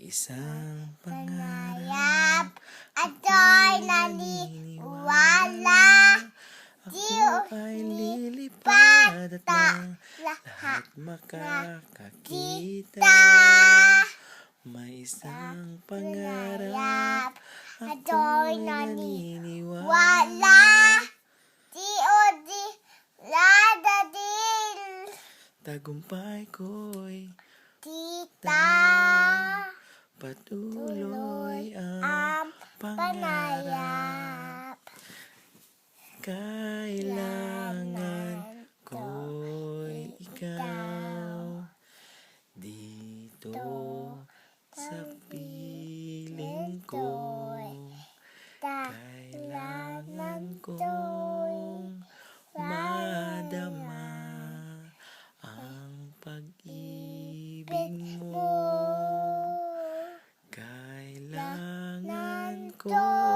isang pangarap Pangarap, ako'y naniniwala. Ako ay lilipad at ng lahat makakakita. May isang pangarap, ako'y naniniwala. Wala, D.O.D. Ladadil. Tagumpay ko'y Kita, patuloy ang ang pangarap. pangarap. Kailangan ko'y ikaw dito sa piling ko. Kailangan kong madama ang pag-ibig mo. Kailangan ko